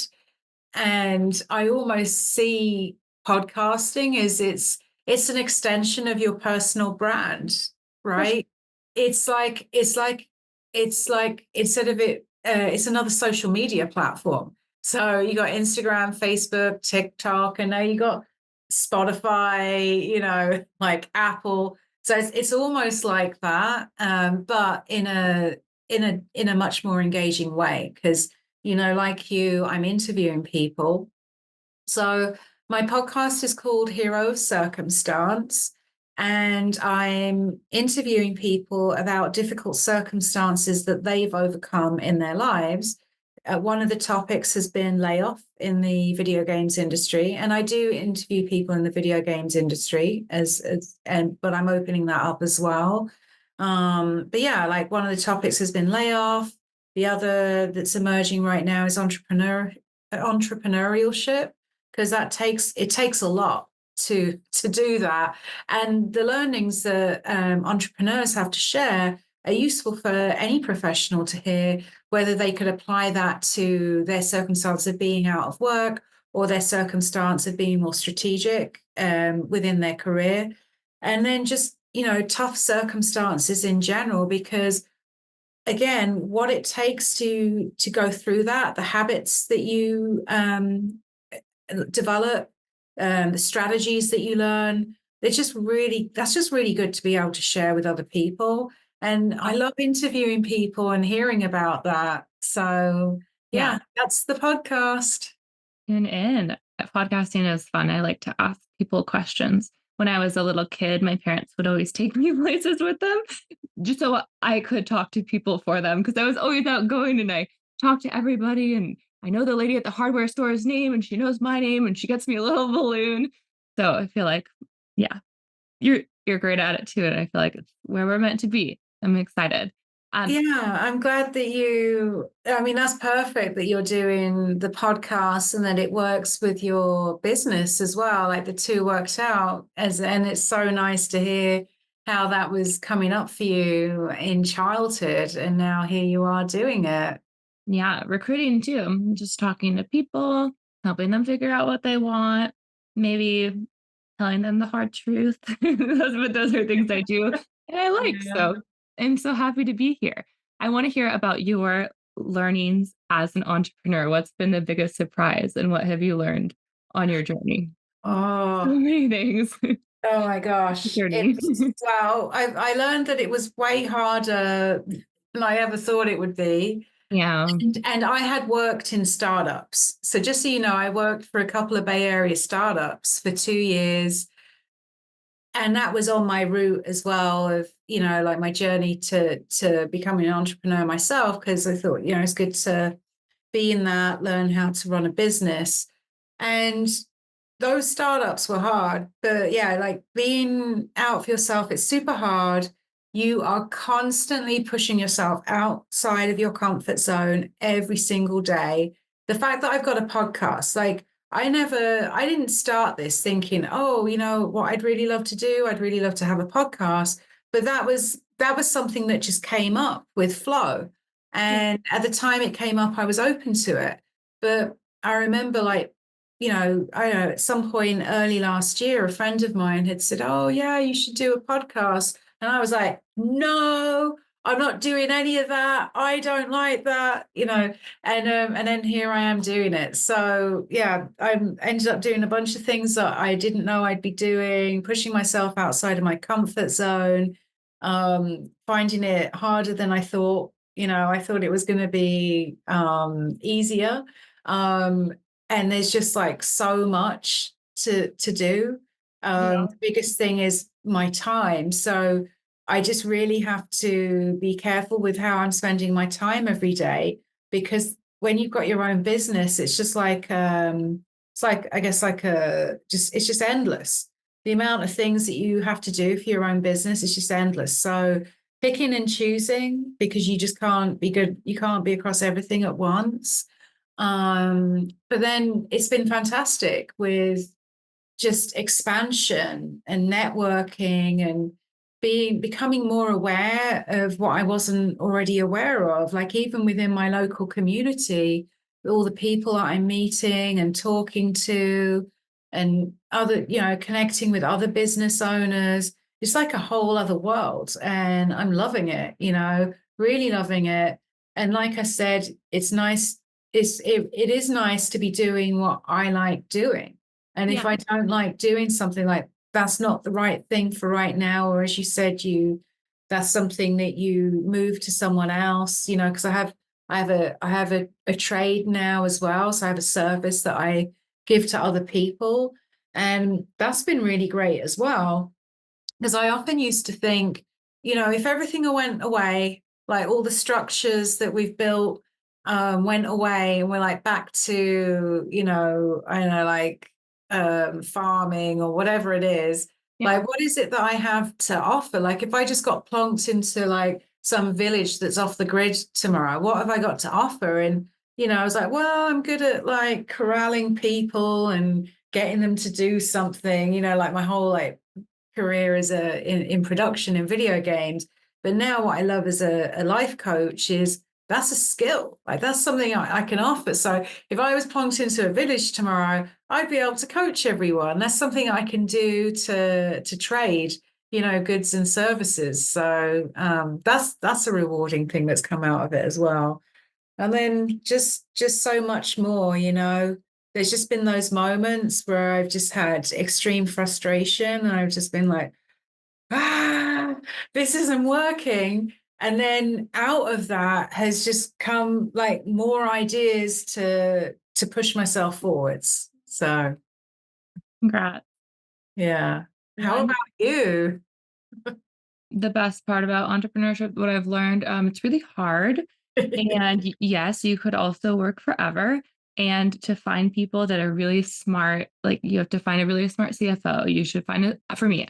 And I almost see podcasting as it's an extension of your personal brand, For sure. right? It's like instead of it's another social media platform. So you got Instagram, Facebook, TikTok, and now you got Spotify, like Apple. So it's almost like that, but in a much more engaging way because like I'm interviewing people So my podcast is called Hero of Circumstance, and I'm interviewing people about difficult circumstances that they've overcome in their lives. One of the topics has been layoff in the video games industry, and I do interview people in the video games industry but I'm opening that up as well. But yeah, like one of the topics has been layoff. The other that's emerging right now is entrepreneurship, because it takes a lot to do that, and the learnings that entrepreneurs have to share are useful for any professional to hear, whether they could apply that to their circumstance of being out of work or their circumstance of being more strategic within their career, and then just tough circumstances in general, because again, what it takes to go through that, the habits that you develop, the strategies that you learn, that's just really good to be able to share with other people. And I love interviewing people and hearing about that. So yeah, that's the podcast. And podcasting is fun. I like to ask people questions. When I was a little kid, my parents would always take me places with them just so I could talk to people for them, because I was always outgoing and I talked to everybody. And I know the lady at the hardware store's name and she knows my name and she gets me a little balloon. So I feel like, yeah, you're great at it too. And I feel like it's where we're meant to be. I'm excited. Yeah, I'm glad that that's perfect that you're doing the podcast and that it works with your business as well. Like the two worked out and it's so nice to hear how that was coming up for you in childhood. And now here you are doing it. Yeah, recruiting too. Just talking to people, helping them figure out what they want, maybe telling them the hard truth. Those are things I do and I like. Yeah. So I'm so happy to be here. I want to hear about your learnings as an entrepreneur. What's been the biggest surprise and what have you learned on your journey? So Oh, many things. oh my gosh. Journey. I learned that it was way harder than I ever thought it would be. Yeah. And I had worked in startups. So just so you know, I worked for a couple of Bay Area startups for 2 years. And that was on my route as well of, like my journey to becoming an entrepreneur myself, because I thought, it's good to be in that, learn how to run a business. And those startups were hard, but yeah, like being out for yourself, it's super hard. You are constantly pushing yourself outside of your comfort zone every single day. The fact that I've got a podcast, like I didn't start this thinking, oh, what I'd really love to do, I'd really love to have a podcast. But that was something that just came up with flow. And at the time it came up, I was open to it. But I remember I don't know, at some point early last year, a friend of mine had said, oh, yeah, you should do a podcast. And I was like, no, I'm not doing any of that. I don't like that, and then here I am doing it. So, yeah, I ended up doing a bunch of things that I didn't know I'd be doing, pushing myself outside of my comfort zone, finding it harder than I thought. I thought it was going to be easier. And there's just like so much to do. The biggest thing is my time. So I just really have to be careful with how I'm spending my time every day, because when you've got your own business, it's just like I guess it's just endless. The amount of things that you have to do for your own business is just endless. So picking and choosing, because you just can't be good, you can't be across everything at once. But then it's been fantastic with just expansion and networking and becoming more aware of what I wasn't already aware of. Like even within my local community, all the people that I'm meeting and talking to and other, connecting with other business owners, it's like a whole other world. And I'm loving it, really loving it. And like I said, it's nice. It is nice to be doing what I like doing. And if I don't like doing something, like that's not the right thing for right now, or as you said, that's something that you move to someone else, because I have a trade now as well. So I have a service that I give to other people. And that's been really great as well. Because I often used to think, if everything went away, like all the structures that we've built went away, and we're like back to, I don't know, like farming or whatever it is. Yeah. Like, what is it that I have to offer? Like, if I just got plonked into like some village that's off the grid tomorrow, what have I got to offer? And, I was like, well, I'm good at like corralling people and getting them to do something, like my whole like career as in production in video games. But now what I love as a life coach is that's a skill. Like that's something I can offer. So if I was plonked into a village tomorrow, I'd be able to coach everyone. That's something I can do to trade, goods and services. So that's a rewarding thing that's come out of it as well. And then just so much more, there's just been those moments where I've just had extreme frustration and I've just been like, this isn't working. And then out of that has just come like more ideas to push myself forwards. So Congrats. yeah. How about you? The best part about entrepreneurship, what I've learned, it's really hard. And yes, you could also work forever. And to find people that are really smart, like you have to find a really smart CFO. You should find it for me.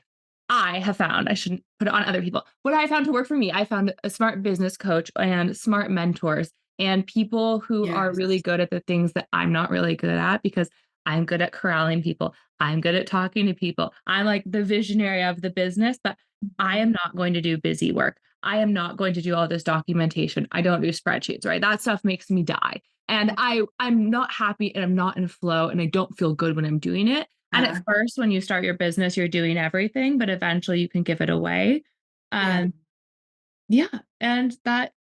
I have found, I shouldn't put it on other people. What I found to work for me, I found a smart business coach and smart mentors and people who are really good at the things that I'm not really good at, because I'm good at corralling people. I'm good at talking to people. I'm like the visionary of the business, but I am not going to do busy work. I am not going to do all this documentation. I don't do spreadsheets, right? That stuff makes me die. And I'm not happy and I'm not in flow and I don't feel good when I'm doing it. And at first, when you start your business, you're doing everything, but eventually you can give it away. Yeah. And that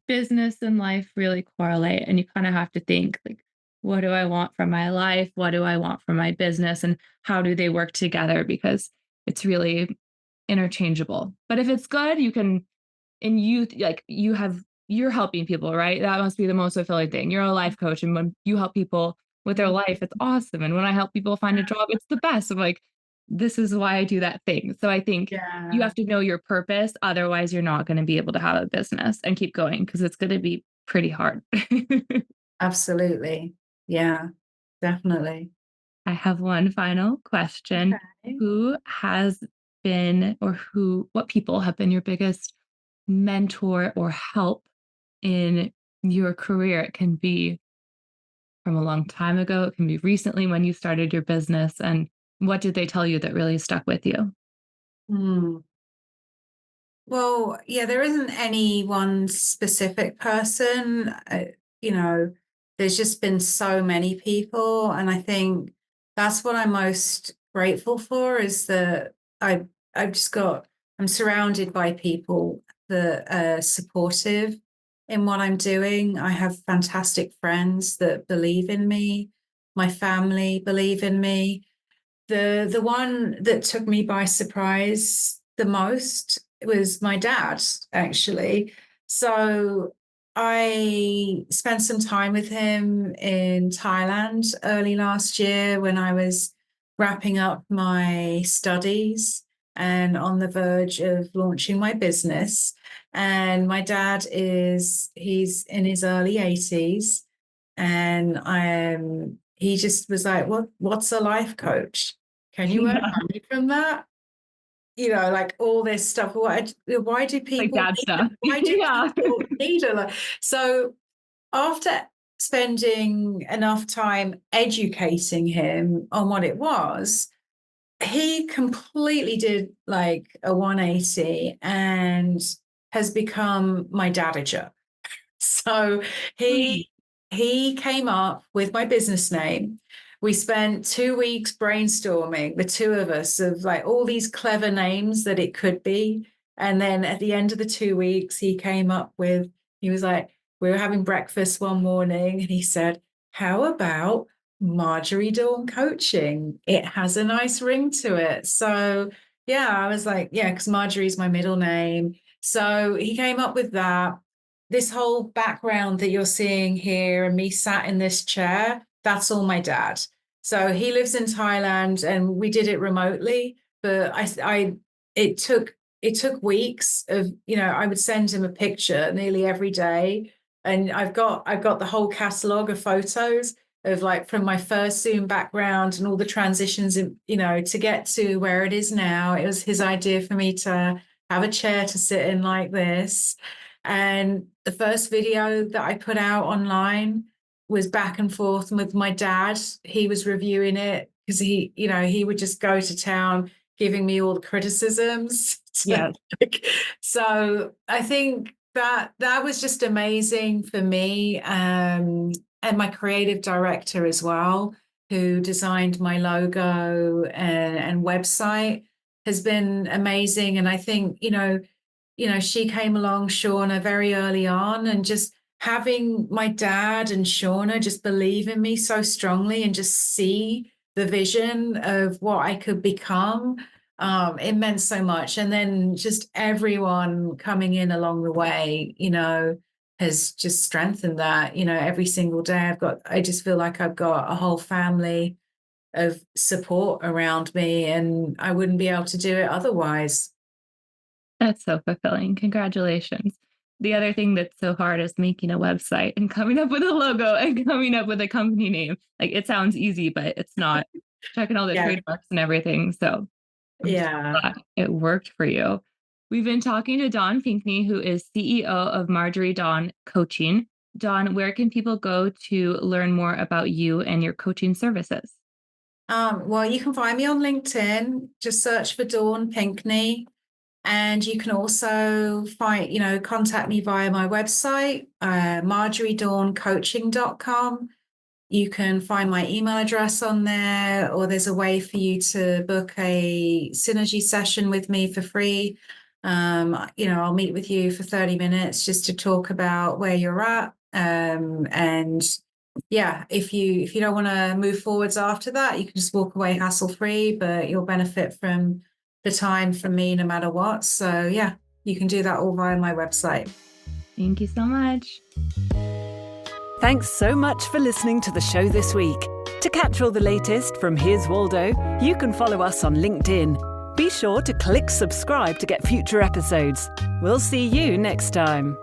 business and life really correlate. And you kind of have to think like, what do I want from my life? What do I want from my business? And how do they work together? Because it's really interchangeable. But if it's good, you can, and you're helping people, right? That must be the most fulfilling thing. You're a life coach. And when you help people with their life, it's awesome. And when I help people find a job, it's the best. I'm like, this is why I do that thing. So I think you have to know your purpose. Otherwise, you're not going to be able to have a business and keep going because it's going to be pretty hard. Absolutely. Yeah, definitely. I have one final question. Okay. Who has been, or what people have been your biggest mentor or help in your career? It can be from a long time ago. It can be recently when you started your business. And what did they tell you that really stuck with you? Well, yeah, there isn't any one specific person. There's just been so many people. And I think that's what I'm most grateful for is that I've just I'm surrounded by people that are supportive in what I'm doing. I have fantastic friends that believe in me. My family believe in me. The one that took me by surprise the most was my dad, actually. So I spent some time with him in Thailand early last year when I was wrapping up my studies and on the verge of launching my business. And my dad he's in his early 80s. And he just was like, what's a life coach? Can you earn money from that? Like all this stuff. Why do people Like dad stuff. Why do people need it? So after spending enough time educating him on what it was, he completely did like a 180 and has become my dadager. So he came up with my business name. We spent 2 weeks brainstorming, the two of us, of like all these clever names that it could be. And then at the end of the 2 weeks, he was like, we were having breakfast one morning and he said, how about Marjorie Dawn Coaching? It has a nice ring to it. So yeah, I was like, yeah, because Marjorie's my middle name. So he came up with that. This whole background that you're seeing here and me sat in this chair, that's all my dad. So he lives in Thailand, and we did it remotely, but it took weeks of, I would send him a picture nearly every day. And I've got the whole catalog of photos of, like, from my first Zoom background and all the transitions, to get to where it is now. It was his idea for me to have a chair to sit in like this. And the first video that I put out online was back and forth with my dad. He was reviewing it because he would just go to town giving me all the criticisms. Yeah. So I think that was just amazing for me. And my creative director as well, who designed my logo and website, has been amazing. And I think, she came along, Shauna, very early on, and just having my dad and Shauna just believe in me so strongly and just see the vision of what I could become. It meant so much. And then just everyone coming in along the way, has just strengthened that. Every single day I just feel like I've got a whole family of support around me, and I wouldn't be able to do it otherwise. That's so fulfilling. Congratulations. The other thing that's so hard is making a website and coming up with a logo and coming up with a company name. Like, it sounds easy, but it's not. Checking all the trademarks and everything. So I'm so glad it worked for you. We've been talking to Dawn Pinkney, who is CEO of Marjorie Dawn Coaching. Dawn, where can people go to learn more about you and your coaching services? Well, you can find me on LinkedIn. Just search for Dawn Pinkney. And you can also contact me via my website, marjoriedawncoaching.com. You can find my email address on there, or there's a way for you to book a synergy session with me for free. I'll meet with you for 30 minutes just to talk about where you're at. And yeah, if you don't want to move forwards after that, you can just walk away hassle-free, but you'll benefit from the time from me no matter what. So yeah, you can do that all via my website. Thank you so much. Thanks so much for listening to the show this week. To catch all the latest from Here's Waldo, you can follow us on LinkedIn. Be sure to click subscribe to get future episodes. We'll see you next time.